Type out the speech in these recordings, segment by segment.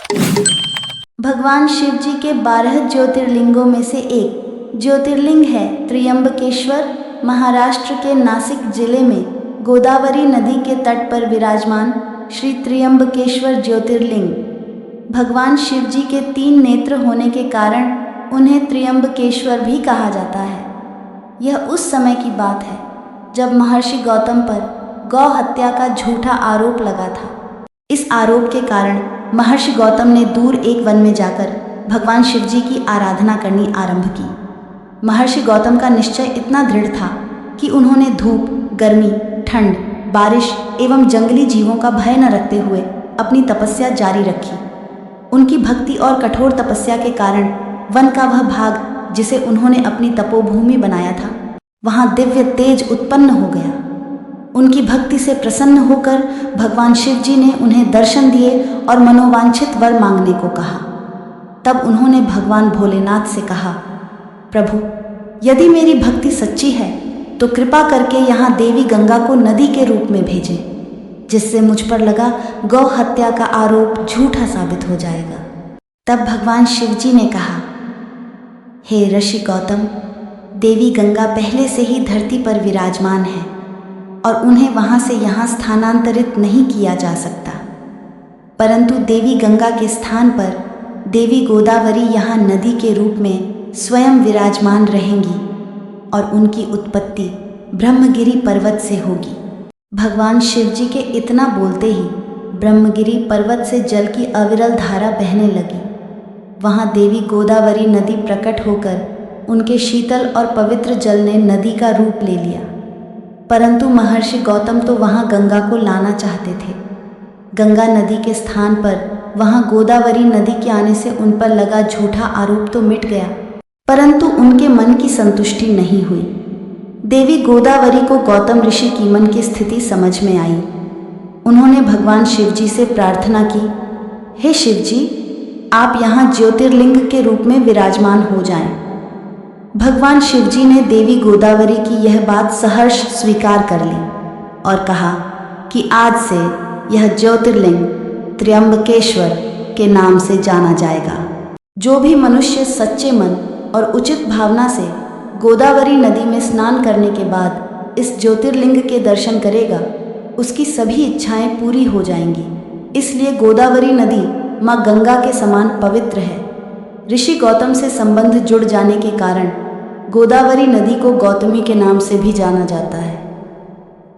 भगवान शिव जी के 12 ज्योतिर्लिंगों में से एक ज्योतिर्लिंग है त्र्यंबकेश्वर। महाराष्ट्र के नासिक जिले में गोदावरी नदी के तट पर विराजमान श्री त्र्यंबकेश्वर ज्योतिर्लिंग। भगवान शिव जी के 3 नेत्र होने के कारण उन्हें त्र्यंबकेश्वर भी कहा जाता है। यह उस समय की बात है जब महर्षि गौतम पर गौ हत्या का झूठा आरोप लगा था। इस आरोप के कारण महर्षि गौतम ने दूर एक वन में जाकर भगवान शिव जी की आराधना करनी आरंभ की। महर्षि गौतम का निश्चय इतना दृढ़ था कि उन्होंने धूप, गर्मी, ठंड, बारिश एवं जंगली जीवों का भय न रखते हुए अपनी तपस्या जारी रखी। उनकी भक्ति और कठोर तपस्या के कारण वन का वह भाग जिसे उन्होंने अपनी तपोभूमि बनाया था, वहाँ दिव्य तेज उत्पन्न हो गया। उनकी भक्ति से प्रसन्न होकर भगवान शिव जी ने उन्हें दर्शन दिए और मनोवांछित वर मांगने को कहा। तब उन्होंने भगवान भोलेनाथ से कहा, प्रभु, यदि मेरी भक्ति सच्ची है तो कृपा करके यहाँ देवी गंगा को नदी के रूप में भेजें, जिससे मुझ पर लगा गौ हत्या का आरोप झूठा साबित हो जाएगा। तब भगवान शिव जी ने कहा, हे ऋषि गौतम, देवी गंगा पहले से ही धरती पर विराजमान है और उन्हें वहाँ से यहाँ स्थानांतरित नहीं किया जा सकता, परंतु देवी गंगा के स्थान पर देवी गोदावरी यहाँ नदी के रूप में स्वयं विराजमान रहेंगी और उनकी उत्पत्ति ब्रह्मगिरि पर्वत से होगी। भगवान शिव जी के इतना बोलते ही ब्रह्मगिरि पर्वत से जल की अविरल धारा बहने लगी। वहाँ देवी गोदावरी नदी प्रकट होकर उनके शीतल और पवित्र जल ने नदी का रूप ले लिया। परंतु महर्षि गौतम तो वहाँ गंगा को लाना चाहते थे। गंगा नदी के स्थान पर वहाँ गोदावरी नदी के आने से उन पर लगा झूठा आरोप तो मिट गया, परंतु उनके मन की संतुष्टि नहीं हुई। देवी गोदावरी को गौतम ऋषि की मन की स्थिति समझ में आई। उन्होंने भगवान शिव जी से प्रार्थना की, हे शिव जी, आप यहाँ ज्योतिर्लिंग के रूप में विराजमान हो जाएं। भगवान शिव जी ने देवी गोदावरी की यह बात सहर्ष स्वीकार कर ली और कहा कि आज से यह ज्योतिर्लिंग त्र्यंबकेश्वर के नाम से जाना जाएगा। जो भी मनुष्य सच्चे मन और उचित भावना से गोदावरी नदी में स्नान करने के बाद इस ज्योतिर्लिंग के दर्शन करेगा, उसकी सभी इच्छाएं पूरी हो जाएंगी। इसलिए गोदावरी नदी माँ गंगा के समान पवित्र है। ऋषि गौतम से संबंध जुड़ जाने के कारण गोदावरी नदी को गौतमी के नाम से भी जाना जाता है।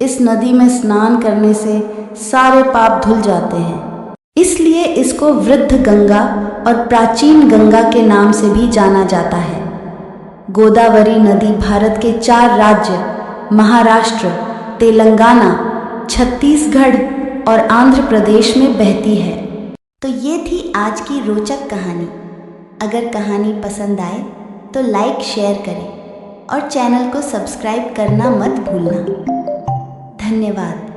इस नदी में स्नान करने से सारे पाप धुल जाते हैं, इसलिए इसको वृद्ध गंगा और प्राचीन गंगा के नाम से भी जाना जाता है। गोदावरी नदी भारत के 4 राज्य महाराष्ट्र, तेलंगाना, छत्तीसगढ़ और आंध्र प्रदेश में बहती है। तो ये थी आज की रोचक कहानी। अगर कहानी पसंद आए तो लाइक शेयर करें और चैनल को सब्सक्राइब करना मत भूलना। धन्यवाद।